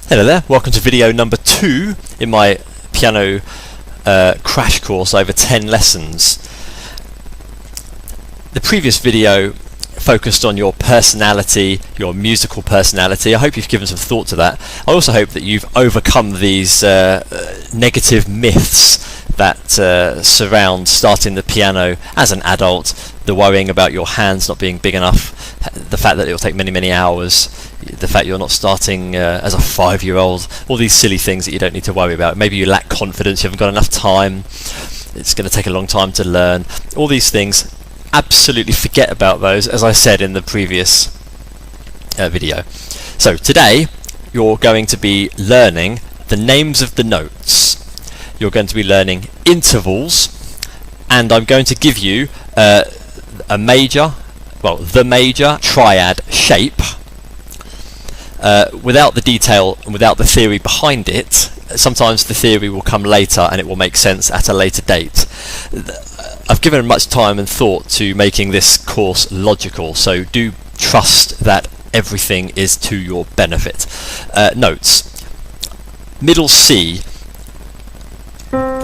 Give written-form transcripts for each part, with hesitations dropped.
Hello there, welcome to video number 2 in my piano crash course over 10 lessons. The previous video focused on your personality, your musical personality. I hope you've given some thought to that. I also hope that you've overcome these negative myths that surround starting the piano as an adult, the worrying about your hands not being big enough, the fact that it will take many hours, the fact you're not starting as a 5-year-old, all these silly things that you don't need to worry about. Maybe you lack confidence, you haven't got enough time, it's going to take a long time to learn. All these things, absolutely forget about those, as I said in the previous video. So today you're going to be learning the names of the notes, you're going to be learning intervals, and I'm going to give you the major triad shape without the detail and without the theory behind it. Sometimes the theory will come later and it will make sense at a later date. I've given much time and thought to making this course logical, so do trust that everything is to your benefit. Notes. Middle C.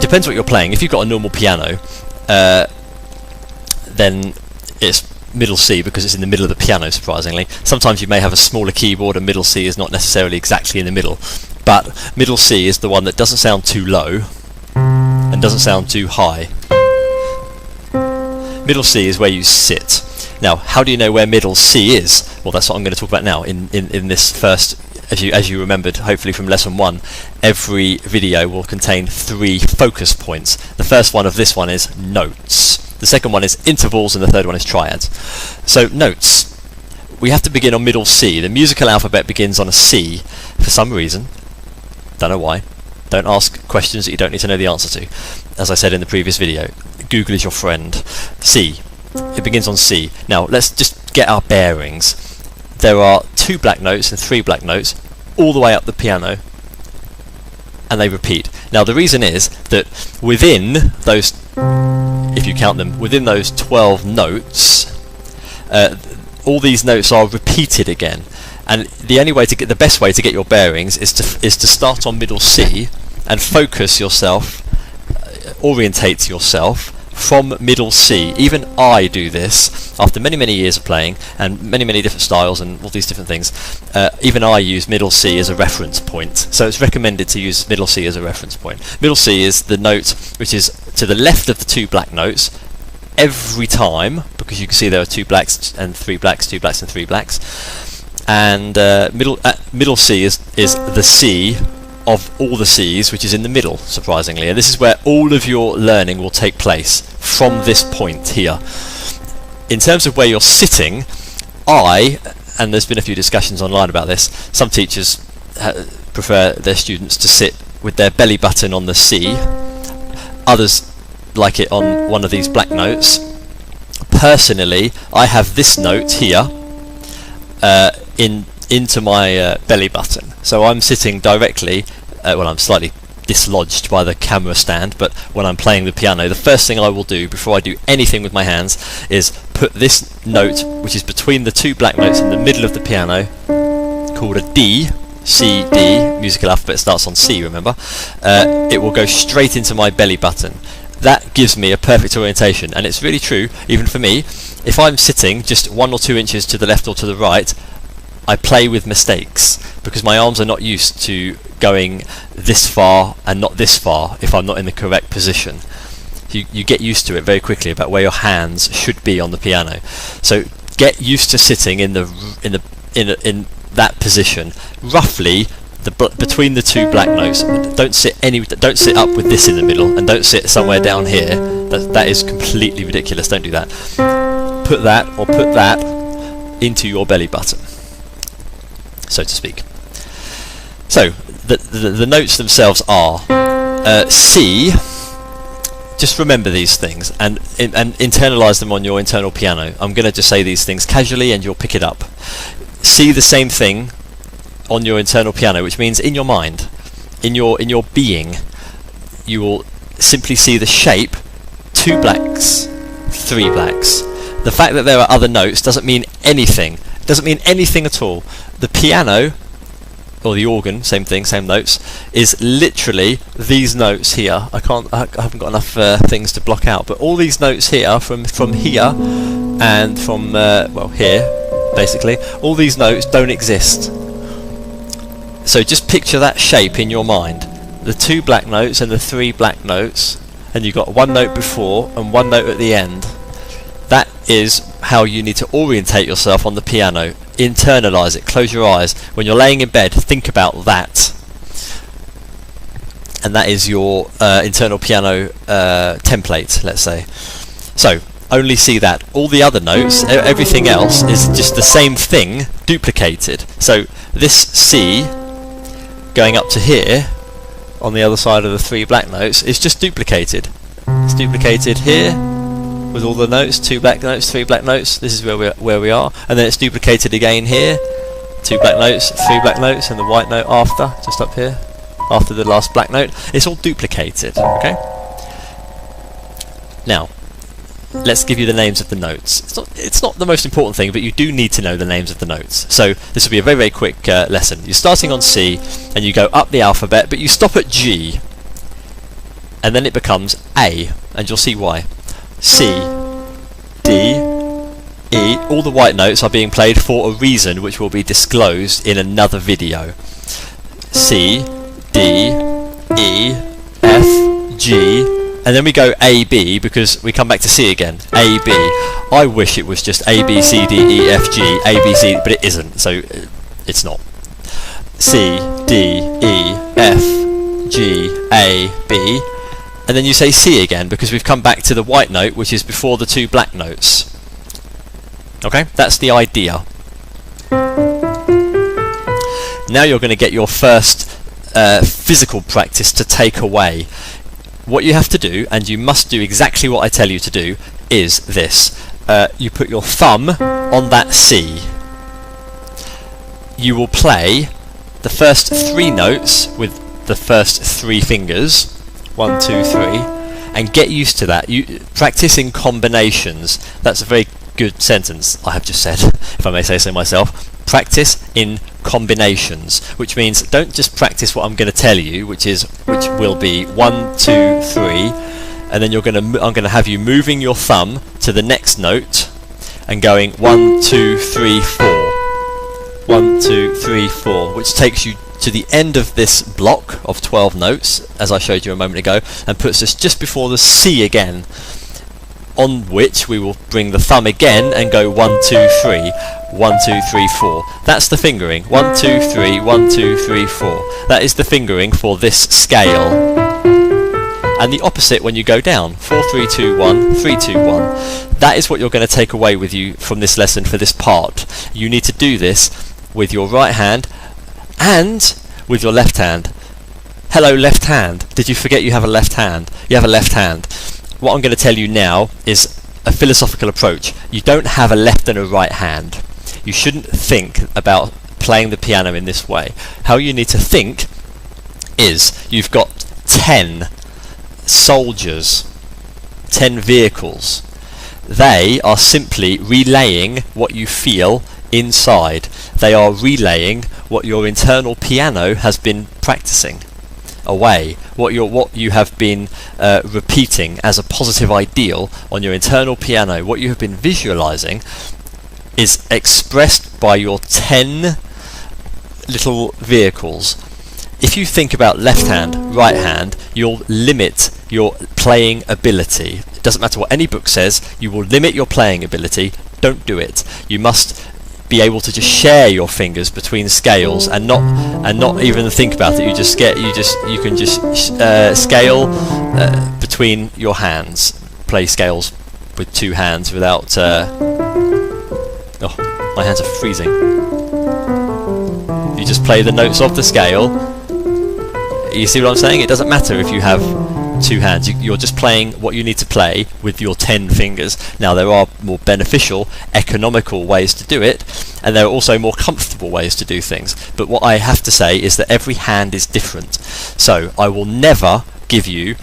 Depends what you're playing. If you've got a normal piano, then it's middle C because it's in the middle of the piano, surprisingly. Sometimes you may have a smaller keyboard and middle C is not necessarily exactly in the middle, but middle C is the one that doesn't sound too low and doesn't sound too high. Middle C is where you sit. Now, how do you know where middle C is? Well, that's what I'm going to talk about now in this first. As you remembered, hopefully from lesson 1, every video will contain 3 focus points. The first one of this one is notes. The second one is intervals, and the third one is triads. So notes, we have to begin on middle C. The musical alphabet begins on a C for some reason. Don't know why. Don't ask questions that you don't need to know the answer to. As I said in the previous video, Google is your friend. C. It begins on C. Now let's just get our bearings. There are 2 black notes and 3 black notes all the way up the piano, and they repeat. Now the reason is that within those, if you count them, within those 12 notes, all these notes are repeated again, and the best way to get your bearings is to start on middle C and focus yourself, orientate yourself from middle C. Even I do this after many years of playing and many different styles and all these different things. Even I use middle C as a reference point, so it's recommended to use middle C as a reference point. Middle C is the note which is to the left of the 2 black notes every time, because you can see there are 2 blacks and 3 blacks, 2 blacks and 3 blacks, and middle C is the C of all the C's, which is in the middle, surprisingly, and this is where all of your learning will take place, from this point here. In terms of where you're sitting, and there's been a few discussions online about this, some teachers prefer their students to sit with their belly button on the C, others like it on one of these black notes. Personally, I have this note here into my belly button, so I'm sitting directly, well, I'm slightly dislodged by the camera stand, but when I'm playing the piano, the first thing I will do before I do anything with my hands is put this note, which is between the 2 black notes in the middle of the piano, called a D, C, D, musical alphabet starts on C, remember, it will go straight into my belly button. That gives me a perfect orientation, and it's really true, even for me. If I'm sitting just 1 or 2 inches to the left or to the right, I play with mistakes because my arms are not used to going this far and not this far if I'm not in the correct position. You get used to it very quickly about where your hands should be on the piano. So get used to sitting in that position, roughly between the 2 black notes. Don't sit up with this in the middle, and don't sit somewhere down here. That is completely ridiculous. Don't do that. Put that into your belly button, so to speak. So the notes themselves are C. Just remember these things and internalize them on your internal piano. I'm going to just say these things casually and you'll pick it up. See the same thing on your internal piano, which means in your mind, in your being, you will simply see the shape 2 blacks, 3 blacks. The fact that there are other notes doesn't mean anything. It doesn't mean anything at all. The piano or the organ, same thing, same notes, is literally these notes here. I haven't got enough things to block out, but all these notes here, from here and from well, here, basically, all these notes don't exist. So just picture that shape in your mind: the 2 black notes and the 3 black notes, and you've got 1 note before and 1 note at the end. That is how you need to orientate yourself on the piano. Internalize it. Close your eyes. When you're laying in bed, think about that. And that is your internal piano template, let's say. So, only see that. All the other notes, everything else, is just the same thing, duplicated. So, this C, going up to here, on the other side of the 3 black notes, is just duplicated. It's duplicated here, with all the notes, 2 black notes, 3 black notes. This is where we are, and then it's duplicated again here, 2 black notes, 3 black notes, and the white note after, just up here, after the last black note. It's all duplicated. Okay. Now, let's give you the names of the notes. It's not the most important thing, but you do need to know the names of the notes. So this will be a very, very quick lesson. You're starting on C, and you go up the alphabet, but you stop at G, and then it becomes A, and you'll see why. C, D, E, all the white notes are being played for a reason which will be disclosed in another video. C, D, E, F, G, and then we go A, B, because we come back to C again. A, B. I wish it was just A, B, C, D, E, F, G, A, B, C, but it isn't, so it's not. C, D, E, F, G, A, B, and then you say C again, because we've come back to the white note, which is before the 2 black notes. Okay, that's the idea. Now you're going to get your first physical practice to take away. What you have to do, and you must do exactly what I tell you to do, is this. You put your thumb on that C. You will play the first 3 notes with the first 3 fingers. 1, 2, 3, and get used to that. You practice in combinations. That's a very good sentence I have just said, if I may say so myself. Practice in combinations, which means don't just practice what I'm going to tell you, which will be 1, 2, 3, and then I'm going to have you moving your thumb to the next note and going 1, 2, 3, 4, 1, 2, 3, 4, which takes you to the end of this block of 12 notes, as I showed you a moment ago, and puts us just before the C again, on which we will bring the thumb again and go 1, 2, 3, 1, 2, 3, 4. That's the fingering. 1, 2, 3, 1, 2, 3, 4. That is the fingering for this scale. And the opposite when you go down. 4, 3, 2, 1, 3, 2, 1. That is what you're going to take away with you from this lesson for this part. You need to do this with your right hand and with your left hand. Hello, left hand. Did you forget you have a left hand? You have a left hand. What I'm going to tell you now is a philosophical approach. You don't have a left and a right hand. You shouldn't think about playing the piano in this way. How you need to think is you've got 10 soldiers, 10 vehicles. They are simply relaying what you feel inside. They are relaying what your internal piano has been practicing away, what you have been repeating as a positive ideal on your internal piano. What you have been visualizing is expressed by your 10 little vehicles. If you think about left hand, right hand, you'll limit your playing ability. It doesn't matter what any book says, you will limit your playing ability. Don't do it. You must be able to just share your fingers between scales and not even think about it. You can just scale between your hands. Play scales with 2 hands without oh, my hands are freezing. You just play the notes of the scale. You see what I'm saying? It doesn't matter if you have 2 hands. You're just playing what you need to play with your 10 fingers. Now there are more beneficial, economical ways to do it, and there are also more comfortable ways to do things. But what I have to say is that every hand is different. So I will never give you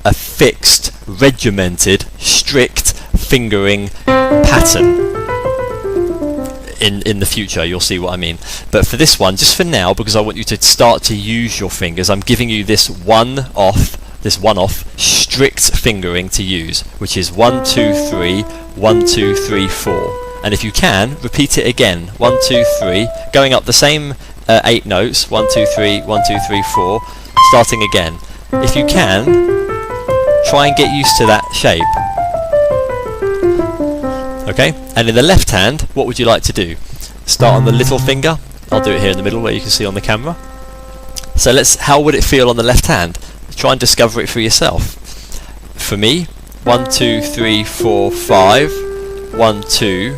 a fixed, regimented, strict fingering pattern. in the future you'll see what I mean. But for this one, just for now, because I want you to start to use your fingers, I'm giving you this one-off strict fingering to use, which is 1 2 3 1 2 3 4. And if you can, repeat it again. 1 2 3, going up the same 8 notes. 1 2 3 1 2 3 4, starting again. If you can, try and get used to that shape. Okay, and in the left hand, what would you like to do? Start on the little finger. I'll do it here in the middle where you can see on the camera. So how would it feel on the left hand? Try and discover it for yourself. For me, 1 2 3 4 5, 1 2,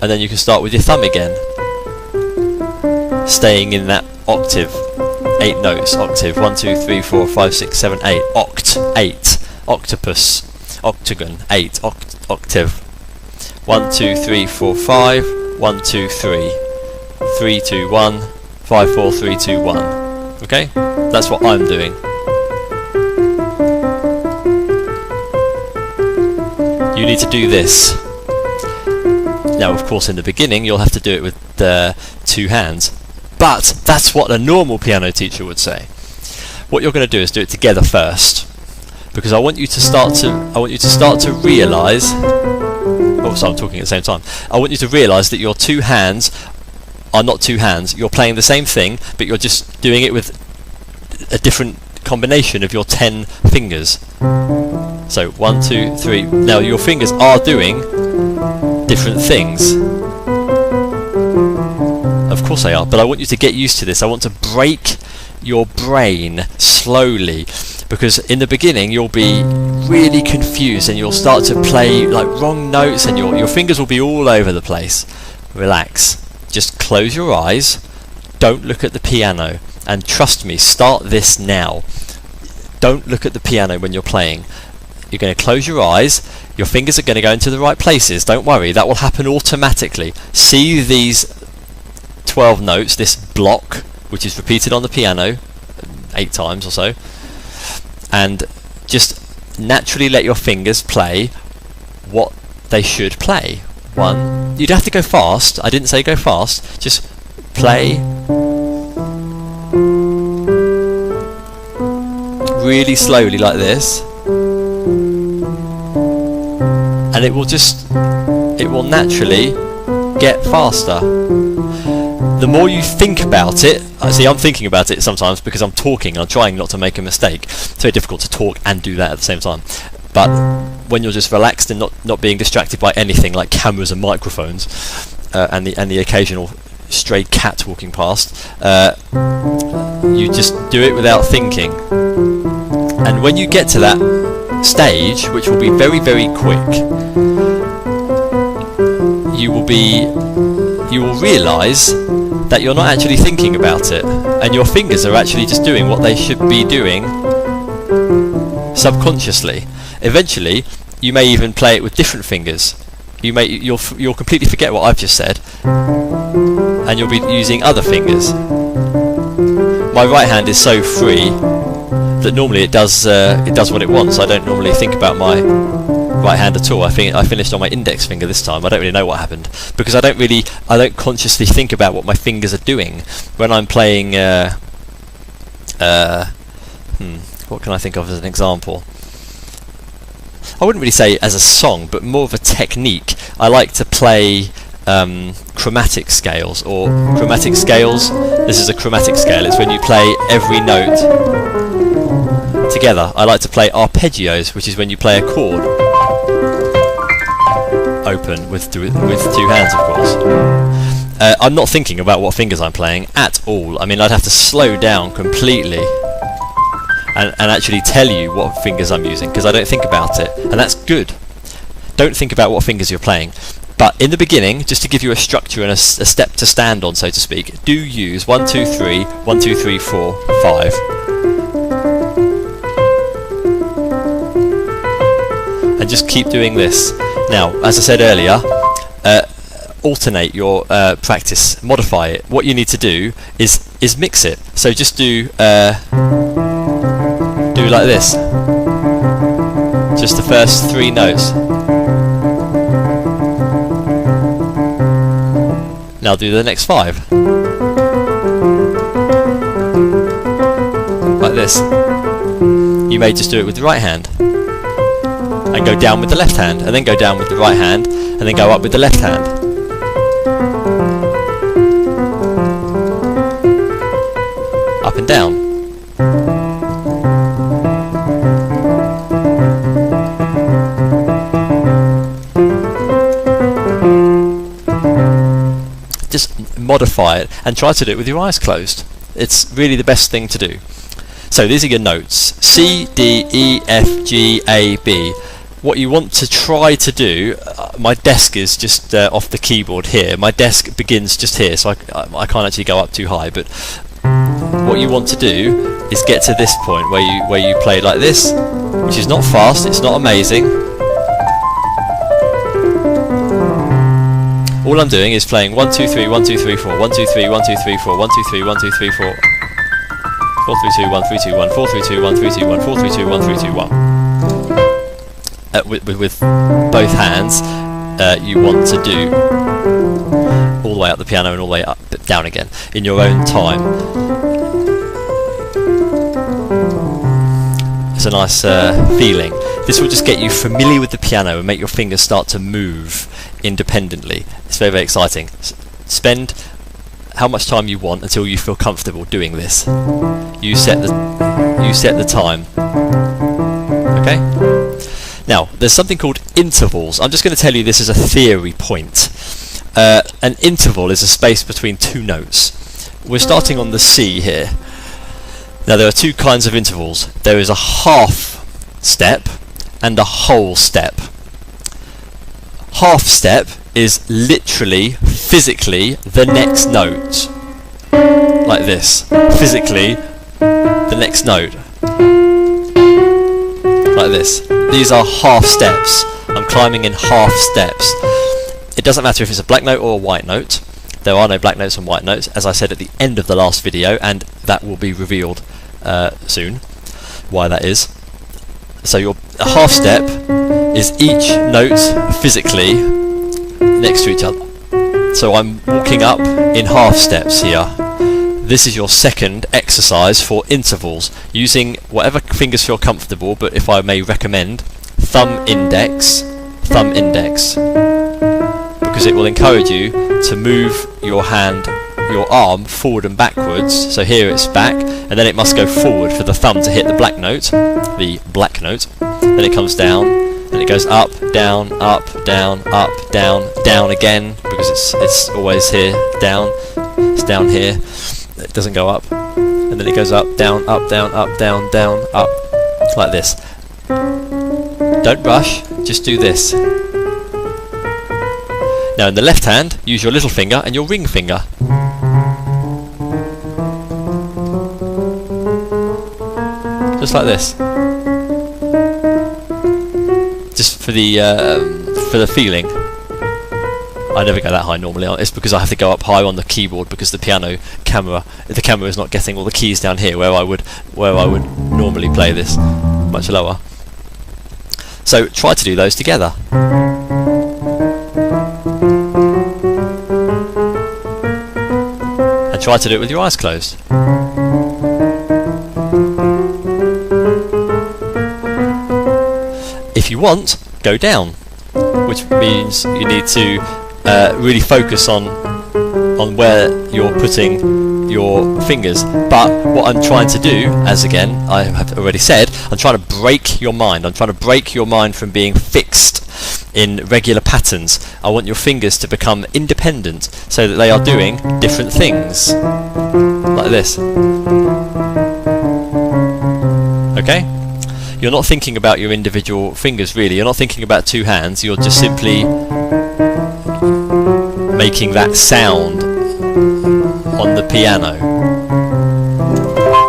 and then you can start with your thumb again, staying in that octave. 8 notes, octave. 1 2 3 4 5 6 7 8, oct, 8, octopus, octagon, 8, octave. 1 2 3 4 5, 1 2 3, 3 2 1, 5 4 3 2 1. Okay, that's what I'm doing. You need to do this. Now, of course, in the beginning you'll have to do it with the 2 hands, but that's what a normal piano teacher would say. What you're going to do is do it together first, because I want you to start to realise. Oh, so I'm talking at the same time. I want you to realise that your 2 hands are not 2 hands. You're playing the same thing, but you're just doing it with a different combination of your 10 fingers. So 1 2 3. Now your fingers are doing different things. Of course they are, but I want you to get used to this. I want to break your brain slowly, because in the beginning you'll be really confused and you'll start to play like wrong notes and your fingers will be all over the place. Relax. Just close your eyes. Don't look at the piano. And trust me, start this now. Don't look at the piano when you're playing. You're going to close your eyes. Your fingers are going to go into the right places. Don't worry, that will happen automatically. See these 12 notes, this block, which is repeated on the piano 8 times or so, and just naturally let your fingers play what they should play. 1. You'd have to go fast. I didn't say go fast. Just play really slowly like this, and it will naturally get faster. The more you think about it, see, I'm thinking about it sometimes because I'm talking, I'm trying not to make a mistake. It's very difficult to talk and do that at the same time. But when you're just relaxed and not being distracted by anything like cameras and microphones, and the occasional stray cat walking past, you just do it without thinking. And when you get to that stage, which will be very, very quick, you will realise that you're not actually thinking about it, and your fingers are actually just doing what they should be doing subconsciously. Eventually, you may even play it with different fingers. You'll completely forget what I've just said, and you'll be using other fingers. My right hand is so free that normally it does what it wants. I don't normally think about my right hand at all. I finished on my index finger this time. I don't really know what happened, because I don't consciously think about what my fingers are doing when I'm playing. What can I think of as an example? I wouldn't really say as a song, but more of a technique. I like to play chromatic scales, or chromatic scales. This is a chromatic scale. It's when you play every note together. I like to play arpeggios, which is when you play a chord open with 2 hands, of course. I'm not thinking about what fingers I'm playing at all. I mean, I'd have to slow down completely and actually tell you what fingers I'm using, because I don't think about it, and that's good. Don't think about what fingers you're playing. But in the beginning, just to give you a structure and a step to stand on, so to speak, do use 1 2 3 1 2 3 4 5. And just keep doing this. Now, as I said earlier, alternate your practice, modify it. What you need to do is mix it. So just do like this. Just the first 3 notes. Now do the next 5. Like this. You may just do it with the right hand. And go down with the left hand, and then go down with the right hand, and then go up with the left hand. Up and down. Just modify it and try to do it with your eyes closed. It's really the best thing to do. So these are your notes: C, D, E, F, G, A, B. What you want to try to do, my desk is just off the keyboard here. My desk begins just here, so I can't actually go up too high, but what you want to do is get to this point where you play like this, which is not fast, it's not amazing. All I'm doing is playing 1 2 3 1 2 3 4 1 2 3 1 2 3 4 1 2 3 1 2 3 4 4 3 2 1 3 2 1 4 3 2 1 3 2 1 4 3 2 1 3 2 1. With both hands, you want to do all the way up the piano and all the way up down again in your own time. It's a nice feeling. This will just get you familiar with the piano and make your fingers start to move independently. It's very, very exciting. Spend how much time you want until you feel comfortable doing this. You set the time. Okay? Now, there's something called intervals. I'm just going to tell you this as a theory point. An interval is a space between two notes. We're starting on the C here. Now, there are two kinds of intervals. There is a half step and a whole step. Half step is literally, physically, the next note. Like this. Physically, the next note. Like this. These are half steps. I'm climbing in half steps. It doesn't matter if it's a black note or a white note. There are no black notes and white notes, as I said at the end of the last video, and that will be revealed soon, why that is. So your half step is each note physically next to each other. So I'm walking up in half steps here. This is your second exercise for intervals, using whatever fingers feel comfortable, but if I may recommend, thumb index, because it will encourage you to move your hand, your arm forward and backwards. So here it's back, and then it must go forward for the thumb to hit the black note, then it comes down, then it goes up, down, down again, because it's always here, down, it's down here. It doesn't go up, and then it goes up, down, down, up, like this. Don't rush, just do this. Now in the left hand, use your little finger and your ring finger. Just like this. Just for the feeling. I never go that high normally. It's because I have to go up high on the keyboard because the camera is not getting all the keys down here where I would normally play this much lower. So try to do those together. And try to do it with your eyes closed. If you want, go down, which means you need to really focus on where you're putting your fingers. But what I'm trying to do, as again I have already said, I'm trying to break your mind. I'm trying to break your mind from being fixed in regular patterns. I want your fingers to become independent so that they are doing different things. Like this. Okay? You're not thinking about your individual fingers really. You're not thinking about two hands. You're just simply making that sound on the piano.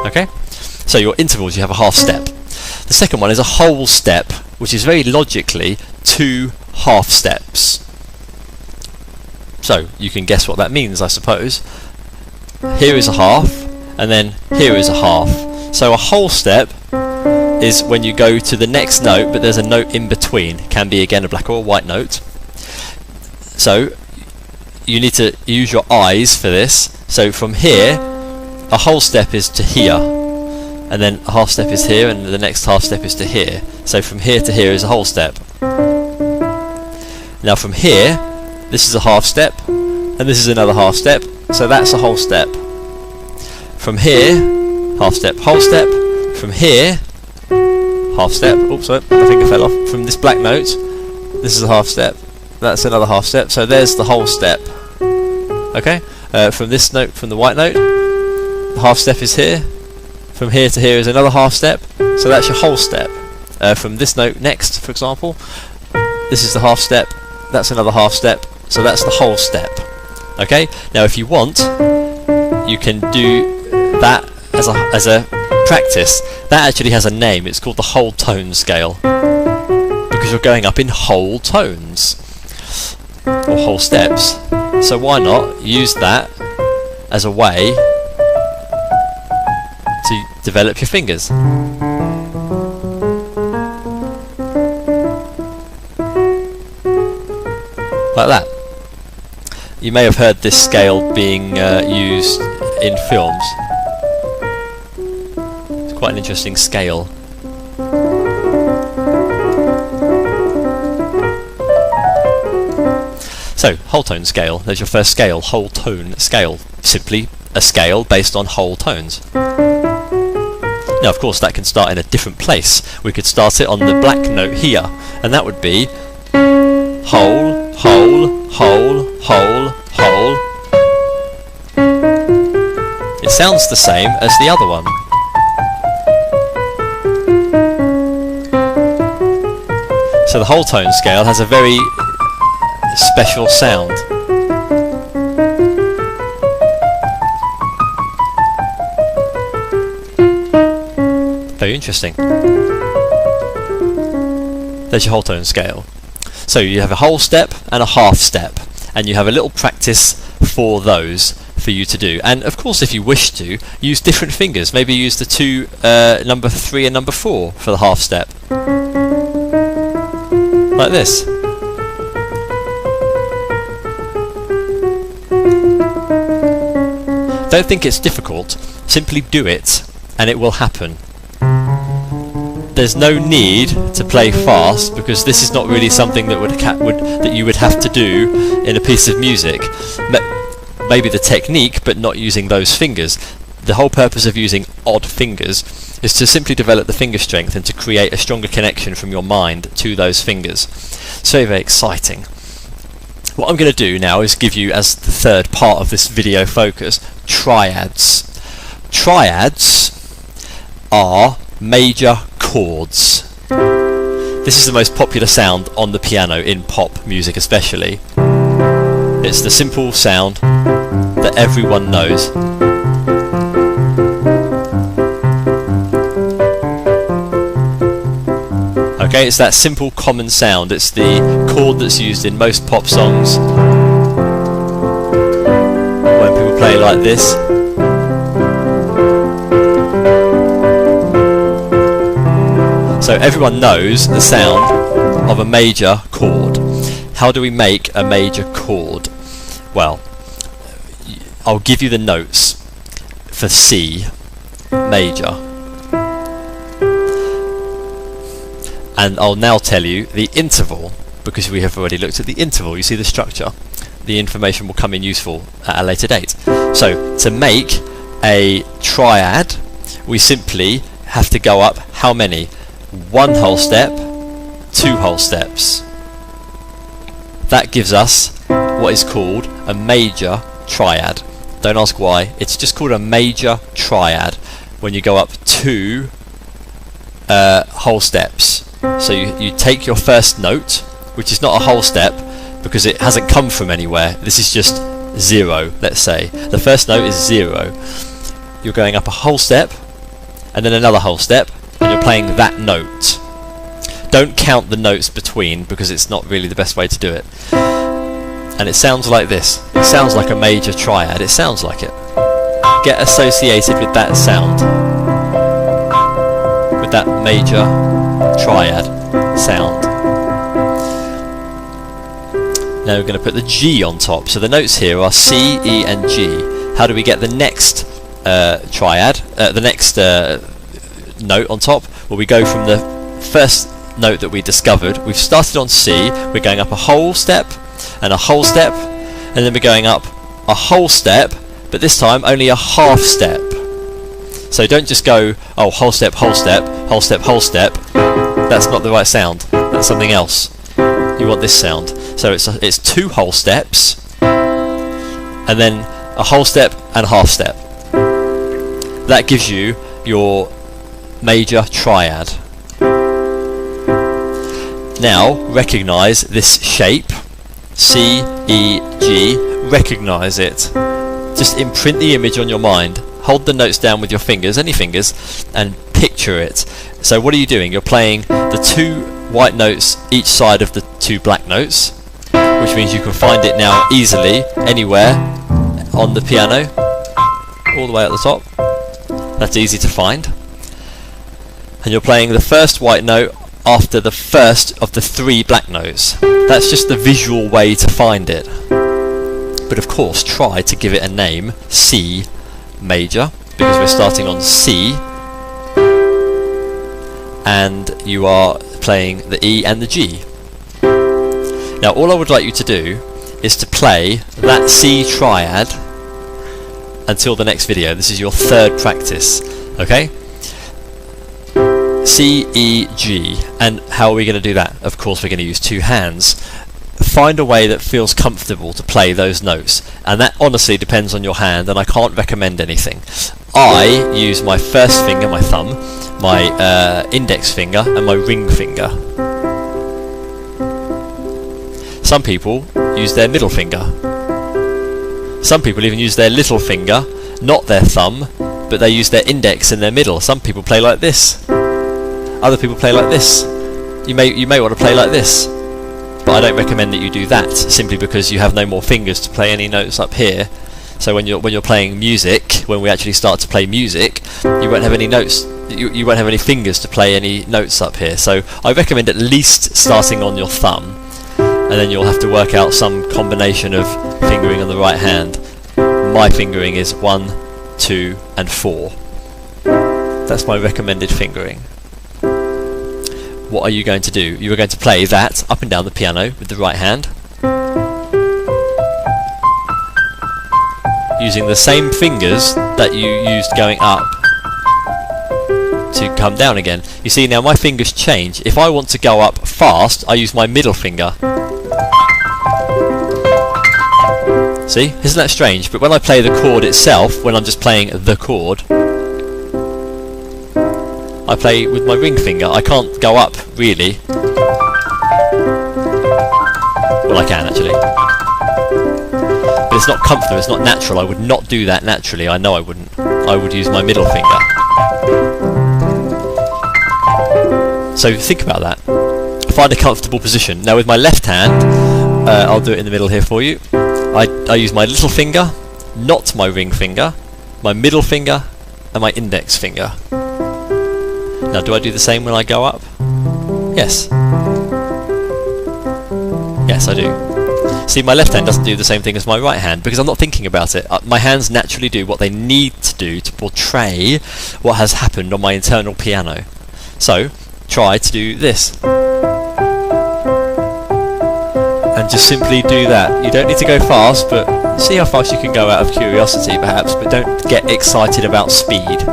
Okay? So your intervals, you have a half step. The second one is a whole step, which is very logically two half steps. So you can guess what that means, I suppose. Here is a half, and then here is a half. So a whole step is when you go to the next note, but there's a note in between. It can be again a black or a white note. So you need to use your eyes for this. So from here, a whole step is to here, and then a half step is here, and the next half step is to here. So from here to here is a whole step. Now from here, this is a half step, and this is another half step, so that's a whole step. From here, half step, whole step. From here, half step. Oops, sorry, my finger fell off. From this black note, this is a half step. That's another half step. So there's the whole step. Okay. From this note, from the white note, the half step is here. From here to here is another half step. So that's your whole step. From this note next, for example, this is the half step. That's another half step. So that's the whole step. Okay. Now, if you want, you can do that as a practice. That actually has a name. It's called the whole tone scale, because you're going up in whole tones or whole steps. So why not use that as a way to develop your fingers? Like that. You may have heard this scale being used in films. It's quite an interesting scale. So, whole tone scale. There's your first scale, whole tone scale. Simply a scale based on whole tones. Now, of course, that can start in a different place. We could start it on the black note here, and that would be whole, whole, whole, whole, whole. It sounds the same as the other one. So the whole tone scale has a very special sound. Very interesting. There's your whole tone scale. So you have a whole step and a half step, and you have a little practice for those for you to do. And of course, if you wish to, use different fingers. Maybe use the two, number 3 and number 4 for the half step. Like this. Don't think it's difficult, simply do it and it will happen. There's no need to play fast, because this is not really something that that you would have to do in a piece of music. Maybe the technique, but not using those fingers. The whole purpose of using odd fingers is to simply develop the finger strength and to create a stronger connection from your mind to those fingers. It's very, very exciting. What I'm going to do now is give you, as the third part of this video focus, triads. Triads are major chords. This is the most popular sound on the piano, in pop music especially. It's the simple sound that everyone knows. Okay, it's that simple common sound. It's the chord that's used in most pop songs. When people play like this. So everyone knows the sound of a major chord. How do we make a major chord? Well, I'll give you the notes for C major. And I'll now tell you the interval, because we have already looked at the interval. You see the structure. The information will come in useful at a later date. So, to make a triad, we simply have to go up how many? 1 whole step, 2 whole steps. That gives us what is called a major triad. Don't ask why. It's just called a major triad when you go up 2 whole steps. So you take your first note, which is not a whole step because it hasn't come from anywhere. This is just 0, let's say. The first note is 0. You're going up a whole step and then another whole step, and you're playing that note. Don't count the notes between, because it's not really the best way to do it. And it sounds like this. It sounds like a major triad. It sounds like it. Get associated with that sound. With that major triad sound. Now we're going to put the G on top. So the notes here are C, E and G. How do we get the next triad, the next note on top? Well, we go from the first note that we discovered. We've started on C, we're going up a whole step and a whole step, and then we're going up a whole step, but this time only a half step. So don't just go, oh, whole step, whole step, whole step, whole step. That's not the right sound. That's something else. You want this sound. So it's 2 whole steps, and then a whole step and a half step. That gives you your major triad. Now recognise this shape, C, E, G. Recognise it. Just imprint the image on your mind. Hold the notes down with your fingers, any fingers, and picture it. So what are you doing? You're playing the 2 white notes each side of the 2 black notes, which means you can find it now easily anywhere on the piano, all the way at the top. That's easy to find. And you're playing the first white note after the first of the 3 black notes. That's just the visual way to find it. But of course, try to give it a name, C major, because we're starting on C, and you are playing the E and the G. Now all I would like you to do is to play that C triad until the next video. This is your 3rd practice, okay? C, E, G. And how are we going to do that? Of course we're going to use 2 hands. Find a way that feels comfortable to play those notes, and that honestly depends on your hand, and I can't recommend anything. I use my first finger, my thumb, my index finger and my ring finger. Some people use their middle finger. Some people even use their little finger, not their thumb, but they use their index and their middle. Some people play like this. Other people play like this. You may want to play like this, but I don't recommend that you do that, simply because you have no more fingers to play any notes up here. So when you're playing music, when we actually start to play music, you won't have any notes. You won't have any fingers to play any notes up here. So I recommend at least starting on your thumb, and then you'll have to work out some combination of fingering on the right hand. My fingering is 1, 2 and 4. That's my recommended fingering. What are you going to do? You are going to play that up and down the piano with the right hand, using the same fingers that you used going up to come down again. You see, now my fingers change. If I want to go up fast, I use my middle finger. See? Isn't that strange? But when I play the chord itself, when I'm just playing the chord, I play with my ring finger. I can't go up, really. Well, I can, actually. But it's not comfortable, it's not natural. I would not do that naturally. I know I wouldn't. I would use my middle finger. So think about that. Find a comfortable position. Now with my left hand, I'll do it in the middle here for you. I use my little finger, not my ring finger, my middle finger and my index finger. Now do I do the same when I go up? Yes. Yes, I do. See, my left hand doesn't do the same thing as my right hand because I'm not thinking about it. My hands naturally do what they need to do to portray what has happened on my internal piano. So, try to do this. And just simply do that. You don't need to go fast, but see how fast you can go out of curiosity perhaps, but don't get excited about speed.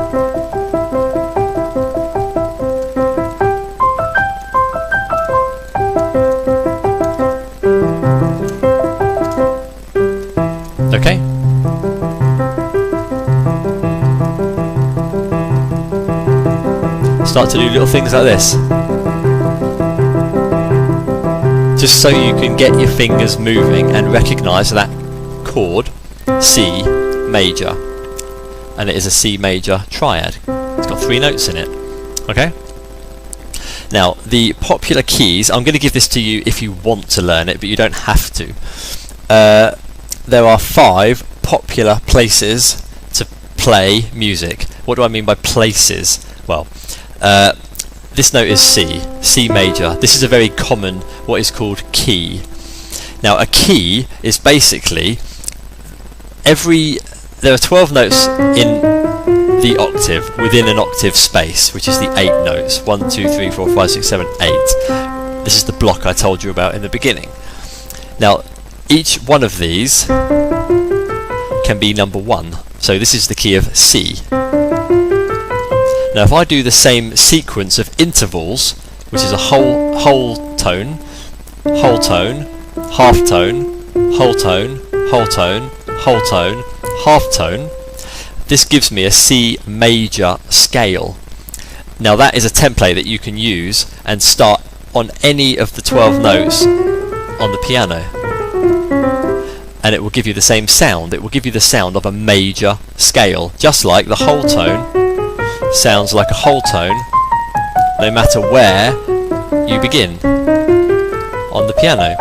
Okay? Start to do little things like this. Just so you can get your fingers moving and recognise that chord, C major. And it is a C major triad. It's got 3 notes in it. Okay? Now, the popular keys, I'm going to give this to you if you want to learn it, but you don't have to. There are 5 popular places to play music. What do I mean by places? Well, this note is C, C major. This is a very common, what is called key. Now a key is basically there are 12 notes in the octave within an octave space, which is the 8 notes. 1, 2, 3, 4, 5, 6, 7, 8. This is the block I told you about in the beginning. Now each one of these can be number 1. So this is the key of C. Now if I do the same sequence of intervals, which is a whole tone, whole tone, half tone, whole tone, whole tone, whole tone, half tone, this gives me a C major scale. Now that is a template that you can use and start on any of the 12 notes on the piano, and it will give you the same sound. It will give you the sound of a major scale, just like the whole tone sounds like a whole tone no matter where you begin on the piano.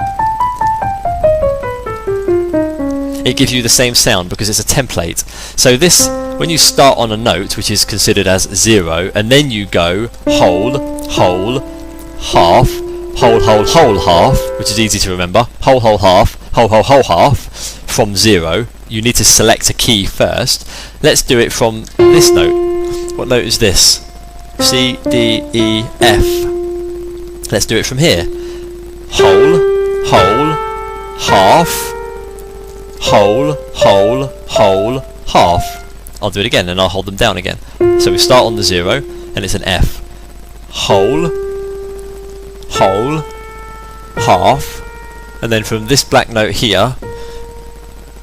It gives you the same sound because it's a template. So this, when you start on a note which is considered as 0, and then you go whole, whole, half, whole, whole, whole, half, which is easy to remember, whole, whole, half, whole, whole, whole, half, from 0, you need to select a key first. Let's do it from this note. What note is this? C, D, E, F. Let's do it from here. Whole, whole, half, whole, whole, whole, half. I'll do it again and I'll hold them down again. So we start on the 0 and it's an F. Whole, whole, half, and then from this black note here,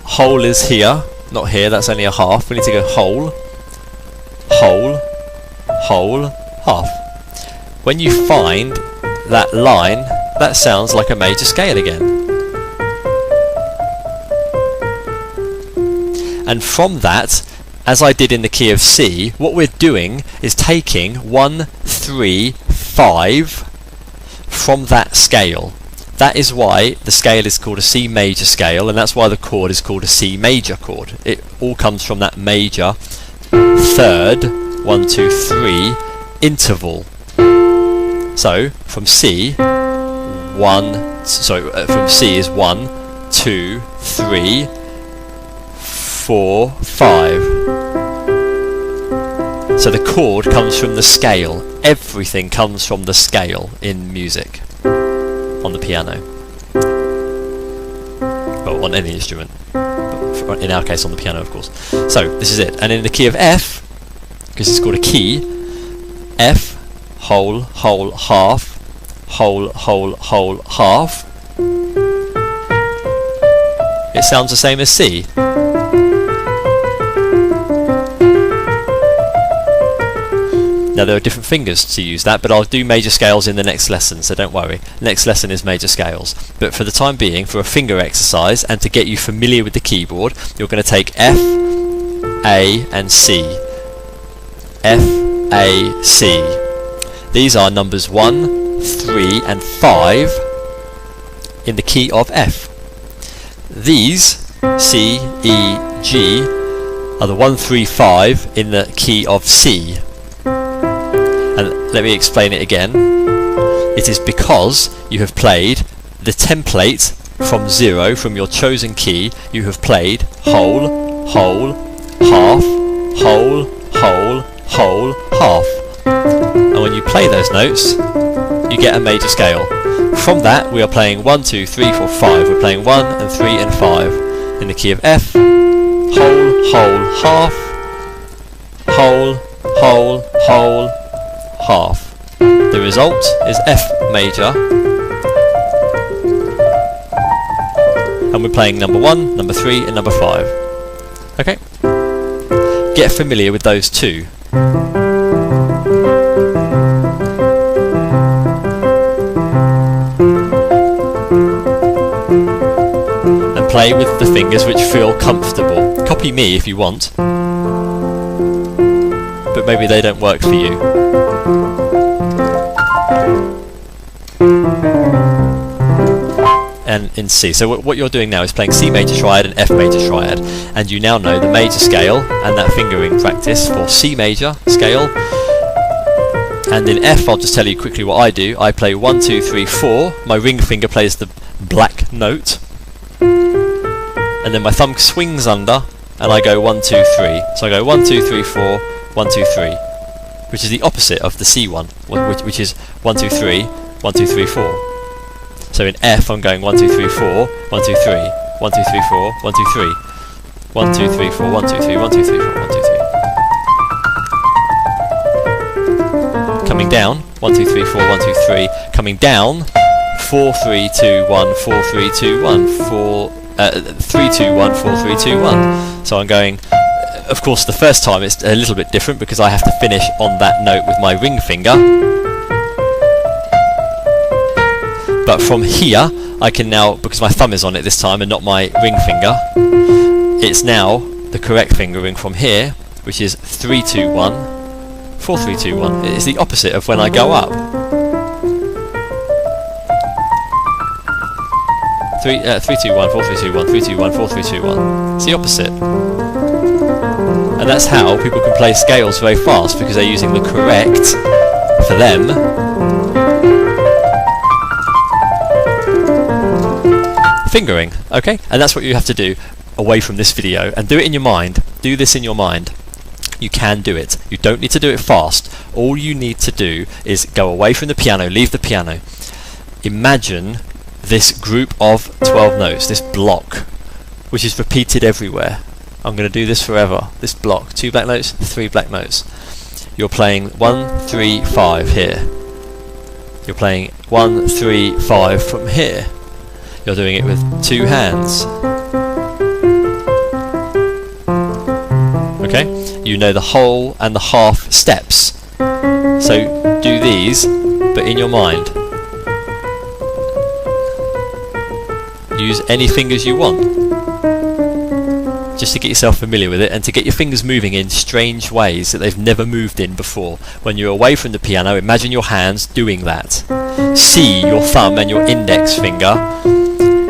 whole is here, not here, that's only a half. We need to go whole, whole, whole, half. When you find that line, that sounds like a major scale again. And from that, as I did in the key of C, what we're doing is taking 1, 3, 5 from that scale. That is why the scale is called a C major scale, and that's why the chord is called a C major chord. It all comes from that major third 1, 2, 3 interval. So from C, from C is 1, 2, 3, 4, 5. So the chord comes from the scale. Everything comes from the scale in music, on the piano, well, on any instrument, but in our case on the piano, of course. So this is it. And in the key of F, because it's called a key, F, whole, whole, half, whole, whole, whole, half, it sounds the same as C. Now there are different fingers to use that, but I'll do major scales in the next lesson, so don't worry. Next lesson is major scales. But for the time being, for a finger exercise, and to get you familiar with the keyboard, you're going to take F, A and C. F, A, C. These are numbers 1, 3 and 5 in the key of F. These, C, E, G, are the 1, 3, 5 in the key of C. And let me explain it again. It is because you have played the template from 0, from your chosen key. You have played whole, whole, half, whole, whole, whole, half. And when you play those notes, you get a major scale. From that, we are playing 1, 2, 3, 4, 5. We're playing 1 and 3 and 5 in the key of F. Whole, whole, half, whole, whole, whole, half. The result is F major, and we're playing number 1, number 3 and number 5. Okay? Get familiar with those two. And play with the fingers which feel comfortable. Copy me if you want, but maybe they don't work for you. And in C. So what you're doing now is playing C major triad and F major triad, and you now know the major scale and that fingering practice for C major scale. And in F, I'll just tell you quickly what I do. I play 1, 2, 3, 4. My ring finger plays the black note. and then my thumb swings under, and I go 1, 2, 3. So I go 1, 2, 3, 4, 1, 2, 3, which is the opposite of the C one, which is 1, 2, 3, 1, 2, 3, 4. So in F, I'm going 1, 2, 3, 4, 1, 2, 3, 1, 2, 3, 4, 1, 2, 3, 1, 2, 3, 4, 1, 2, 3, 1, 2, 3, 4, 1, 2, 3. Coming down, 1, 2, 3, 4, 1, 2, 3. Coming down, 4, 3, 2, 1, 4, 3, 2, 1, 4, 3, 2, 1, 4, 3, 2, 1. So I'm going, of course the first time it's a little bit different because I have to finish on that note with my ring finger. But from here, I can now, because my thumb is on it this time and not my ring finger, it's now the correct fingering from here, which is 3, 2, 1, 4, 3, 2, 1. It is the opposite of when I go up. 3, 2, 1, 4, 3, 2, 1, 3, 2, 1, 4, 3, 2, 1. It's the opposite. And that's how people can play scales very fast, because they're using the correct, for them, fingering, okay? And that's what you have to do away from this video, and do it in your mind. Do this in your mind. You can do it. You don't need to do it fast. All you need to do is go away from the piano, leave the piano. Imagine this group of 12 notes, this block, which is repeated everywhere. I'm going to do this forever. This block, 2 black notes, 3 black notes. You're playing 1, 3, 5 here. You're playing 1, 3, 5 from here. You're doing it with 2 hands. Okay? You know the whole and the half steps. So do these, but in your mind. Use any fingers you want, just to get yourself familiar with it and to get your fingers moving in strange ways that they've never moved in before. When you're away from the piano, imagine your hands doing that. See your thumb and your index finger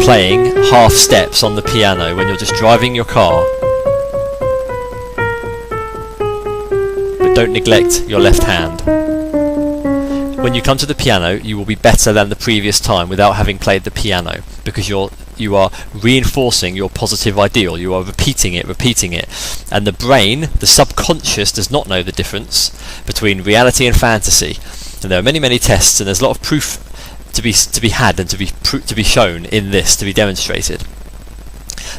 playing half steps on the piano when you're just driving your car. But don't neglect your left hand. When you come to the piano, you will be better than the previous time without having played the piano, because you are reinforcing your positive ideal. You are repeating it, and the brain, the subconscious, does not know the difference between reality and fantasy. And there are many tests, and there's a lot of proof to be had and to be shown in this, to be demonstrated.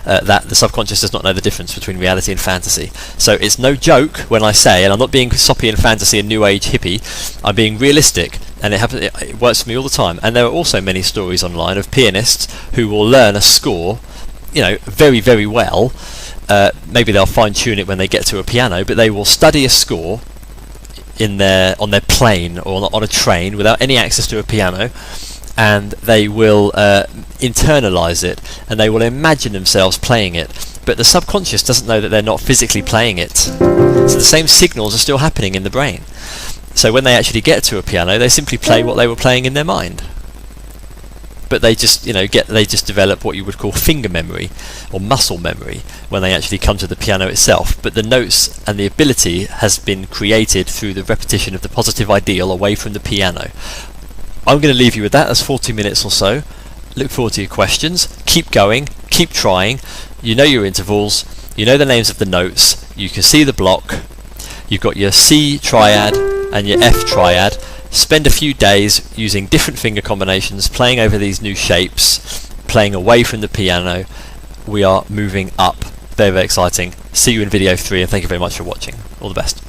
That the subconscious does not know the difference between reality and fantasy. So it's no joke when I say, and I'm not being soppy and fantasy and new age hippie, I'm being realistic, and it works for me all the time. And there are also many stories online of pianists who will learn a score, you know, very well. Maybe they'll fine tune it when they get to a piano, but they will study a score on their plane or on a train without any access to a piano, and they will internalize it, and they will imagine themselves playing it, but the subconscious doesn't know that they're not physically playing it. So the same signals are still happening in the brain. So when they actually get to a piano, they simply play what they were playing in their mind. But they just, they just develop what you would call finger memory or muscle memory when they actually come to the piano itself. But the notes and the ability has been created through the repetition of the positive ideal away from the piano. I'm going to leave you with that. That's 40 minutes or so. Look forward to your questions. Keep going. Keep trying. You know your intervals. You know the names of the notes. You can see the block. You've got your C triad and your F triad. Spend a few days using different finger combinations, playing over these new shapes, playing away from the piano. We are moving up. Very exciting. See you in video 3, and thank you very much for watching. All the best.